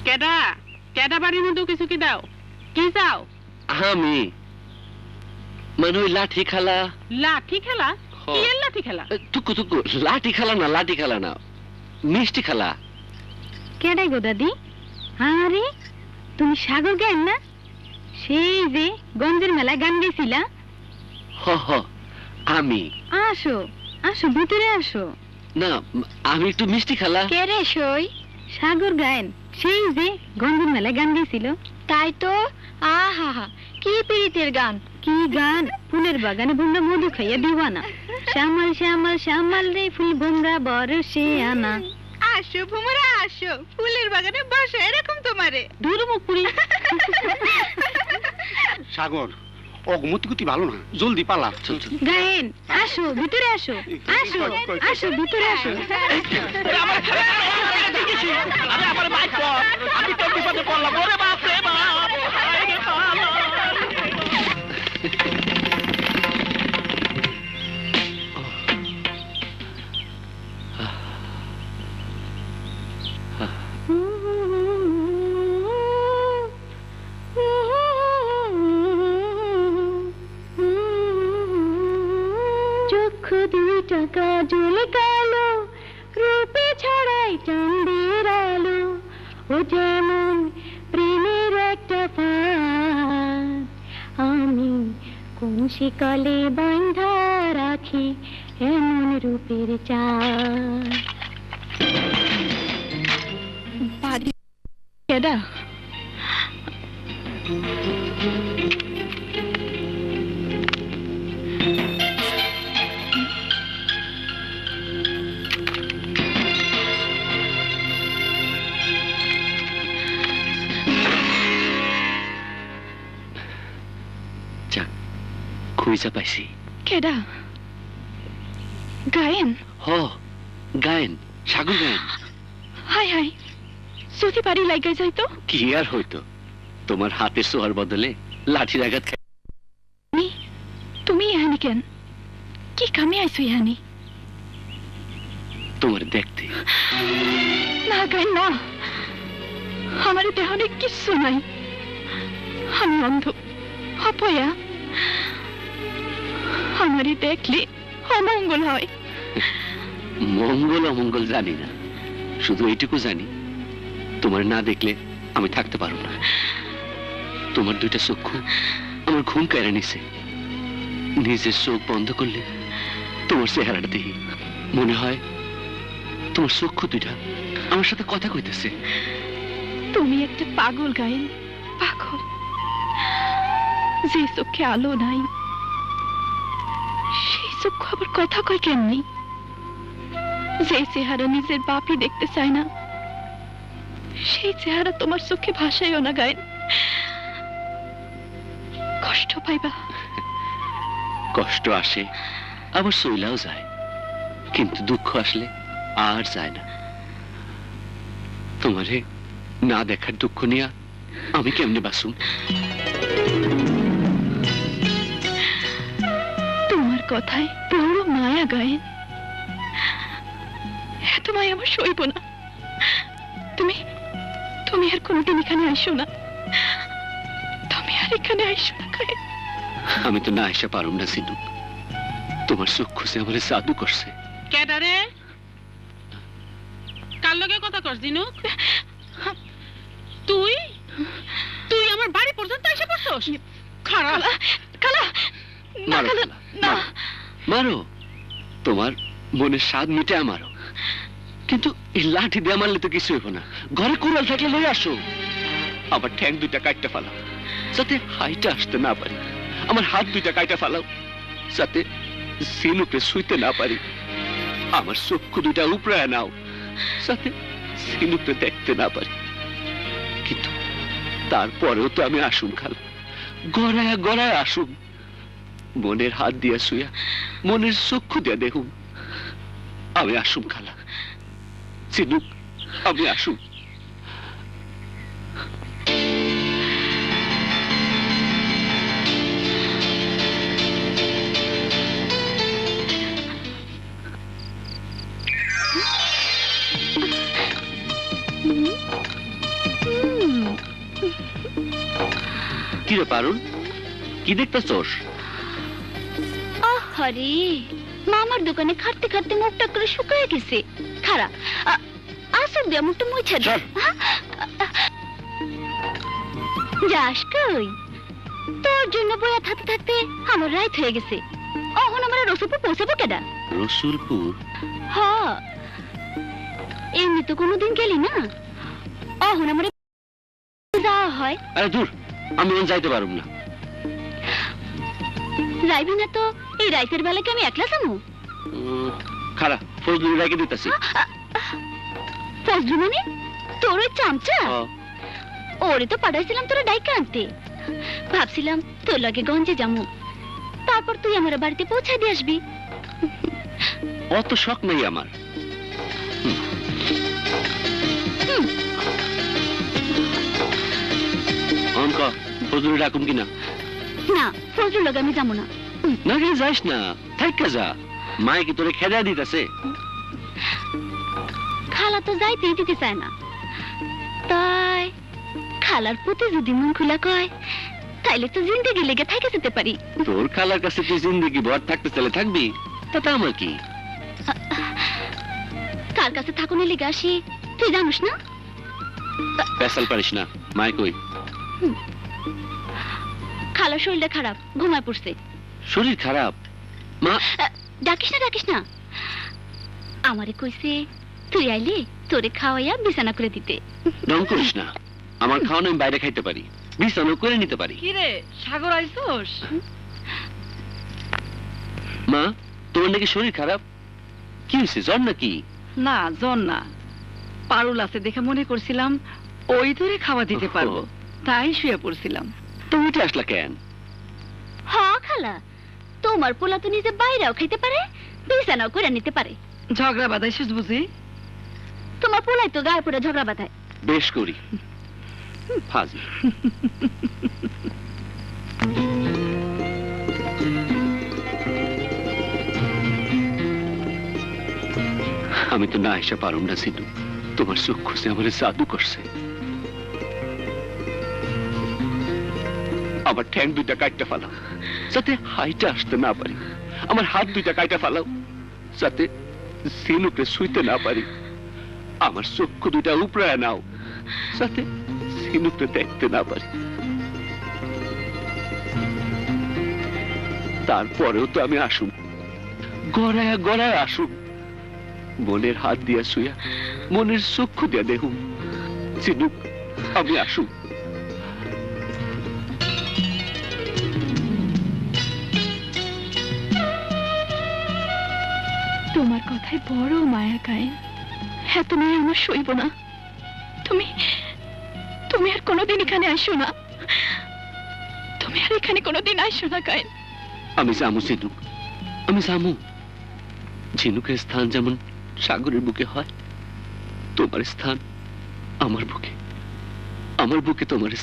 কেডা কেডা বাড়ির মধ্যে কিছু কি দাও কি চাও? আমি মানে ওই লাঠি খেলা। লাঠি খেলা? কি এর লাঠি খেলা? টুকু টুকু লাঠি খেলা না, লাঠি খেলা না, মিষ্টি খেলা। কেডাই গো দাদি? আরে তুমি সাগর গান না, সেই যে গঞ্জের মেলায় গান গেছিলা? হ হ আমি। আসো আসো ভিতরে আসো। না আমি একটু মিষ্টি খেলা। কে রে সই? সাগর গায়েন, সেই যে গঞ্জের মেলায় গান গেছিল। তাই তো। আহা হা, কি পীড়িতের গান! কি গান! ফুলের বাগানে ভুমরা মধু খাইয়া দিওয়ানা, শ্যামল শ্যামল শ্যামল রে ফুল ভুমরা বরসে আনা। আসো ভুমরা আসো, ফুলের বাগানে বসো, এরকম তোমারে দূর মুখ পুরি। সাগর অগমতি ভালো না, জলদি পালা। গায়েন আসো ভিতরে আসো, আসো আসো ভিতরে আসো। আমি তো বিপদে পড়লাম, ওরে বাপ রে বাপ। চক্ষু দুইটা কাজল কালো, রূপে ছড়াই চাঁদের আলো, ও যেমন প্রেমের একটা ফাঁদ, আমি কোন শিকলে বাঁধা রাখি এমন রূপের চাঁদ। কেডা? যাক খুঁজা পাইছি। কেডা? গায়েন? হ গায়েন, সাগর গায়েন। হাই হাই, যদি বাড়ি লাগাই যাইতো। কি আর হইতো, তোমার হাতের সোয়ার বদলে লাঠির আঘাত খাই। তুমি এহানি কেন? কি কামে আইছো এহানি? তোমার দেখতে। না গায়েন না, আমার দেহনে কিচ্ছু নাই, আমি অন্ধ অপয়া, আমারই দেখলে অমঙ্গল হয়। মঙ্গল অমঙ্গল জানি না, শুধু এইটুকু জানি তোমার না দেখলে আমি থাকতে পারবো না। তোমার দুইটা চক্ষু আমার ঘুম কেড়ে নিছে, নিজের চোখ বন্ধ করলে তোমার চেহারাটা দেখি মনে হয় তোমার চক্ষু দুইটা আমার সাথে কথা কইতেছে। তুমি একটা পাগল গায়েন, পাগল। যে চোখে আলো নাই, সেই চক্ষু আবার কথা কয় কেমনি? যে চেহারা নিজের বাপই দেখতে চায় না, সেই চেহারা তোমার চোখে ভাসাইও না গায়েন, কষ্ট পাইবা। কষ্ট আসে আবার সইলাও যায়, কিন্তু দুঃখ আসলে আর যায় না। তোমারে না দেখার দুঃখ নিয়া আমি কেমনে বাসুম? তোমার কথায় বড় মায়া গায়েন, এত মায়া আমার সইব না। তুমি তুমি আর কোনোদিন এখানে আইসো না, তুমি আর এখানে আইসো না গায়েন। আমি তো না এসে পারুম না সিনু, তোমার চক্ষু সে আমার জাদু করছে। কেডারে? কার লগে কথা কর জিনুক? তুই তুই আমার বাড়ি পর্যন্ত এসে পড়ছস? খারাপ খালা, না মারো খালা, খালা, না। মারো, তোমার মনের স্বাদ মিটে আমারও, কিন্তু এই লাঠি দিয়ে মারলে তো কিছু হইব না। ঘরে কুড়াল থাকলে লই আসো, আবার ঠ্যাং দুইটা কাটতে ফালাও যাতে হাইটা আসতে না পারি। আমার হাত দুইটা কাইটা ফালাও যাতে সিনুকে শুইতে না পারি। আমার চক্ষু দুইটা উপরে নাও যাতে সিনুকে দেখতে না পারি। কিন্তু তারপরেও তো আমি আসুম খালা, গড়ায় গড়ায় আসুম, মনের হাত দিয়া শুয়া মনের চক্ষু দিয়া দেখুম। আমি আসুম খালা, চিনুক আমি আসুম। কি রে পারুল, কি দেখতেছস? আরে মামার দোকানে খাটতে খাটতে মুখটা করে শুকিয়ে গেছে। খারা আসুক দিয়া মুখটা মুছে দে। চল। যাস কই? তোর জন্য বইয়া থাকতে থাকতে আমার রাত হয়ে গেছে। এখন আমরা রসুলপুর পৌঁছাবো কেডা? রসুলপুর? হ, এমনি তো কোনোদিন গেলি না, এখন আমরা যাওয়া হয়। আরে দূর, আমি এখন যাইতে পারুম না। যাইবি না তো এই রাইতের বেলা কি আমি একলা যাবো? খারা ফজলুর রেখে দিতেছি। ফজলু মানে তোর ওই চামচা? ওরে তো পাঠাইছিলাম তোরা ডাইকা আনতে। ভাবছিলাম তোর লগে গঞ্জে যাবো, তারপর তুই আমার বাড়িতে পৌঁছাই দিয়ে আসবি। অত শখ নেই আমার। অনক ফজলুর ডাকুম কিনা? না, ফজলুর লগে আমি যাবো না। না রে, যাইস না, থাইকা যা। মায়ে কি তোরে খেদা দিতেছে? খালা তো যাইতেই দিতে চায় না, তাই খালার প্রতি যদি মন খুলা কয় তাইলে তো জিন্দেগি লেগে থেকে যেতে পারি। তোর খালার কাছে তুই জিন্দগি ভর থাকতে চলে থাকবি, তাতে আমার কি? কার কাছে থাকুনের লেগে আসি তুই জানিস না? পেশাল পারিস না। মায় কই? খালার শরীরটা খারাপ, ঘুমায় পড়ছে। শরীর খারাপ? মা ডাকিস না, আমারে কইছে তুই আইলে তোরে খাওয়াইয়া বিছানা করে দিতে। ঢং করিস না, আমার খাওয়ানো আমি বাইরে খাইতে পারি, বিছানো করে নিতে পারি। কি রে সাগর আইছস? মা, তোমার নাকি শরীর খারাপ? কি হয়েছে, জ্বর নাকি? না, জ্বর না, পারুল আছে দেখে মনে করছিলাম ওই ধরে খাওয়া দিতে পারবো, তাই শুয়ে পড়ছিলাম। তো উঠে আসলা কেন? হ খালা, তোমার পোলা তো নিজে বাইরেও খাইতে পারে, বিছানাও করে নিতে পারে। ঝগড়া বাঁধাইছিস বুঝি? তোমার পোলাই তো গায়ে পড়ে ঝগড়া বাঁধায়। বেশ করি, ফাজিল। আমি তো না এসে পারুম না সিনু, তোমার চোখ খুঁজে আমার জাদু করছে। আমার ঠ্যাং দুইটা কাটতে ফালাও, যাতে হাইটা আসতে না পারি। আমার হাত দুইটা কাইটা ফালাও, যাতে সিনুকে শুইতে না পারি। আমার চক্ষু দুইটা উপরে নাও, যাতে সিনুকে দেখতে না পারি। তারপরেও তো আমি আসুম, গড়ায় গড়ায় আসুম, মনের হাত দিয়া শুয়া, মনের চক্ষু দিয়া দেখুম। চিনুক, আমি আসুম। তোমার কথায় বড় মায়া গায়েন, হ্যাঁ তুমি আমার সইব না। তুমি তুমি আর কোনোদিন এখানে আইসো না, তুমি আর এখানে কোনোদিন আইসো না গায়েন। আমি যামু চিনুক, আমি যামু। ঝিনুকের স্থান যেমন সাগরের বুকে হয়, তোমার স্থান আমার বুকে, আমার বুকে তোমার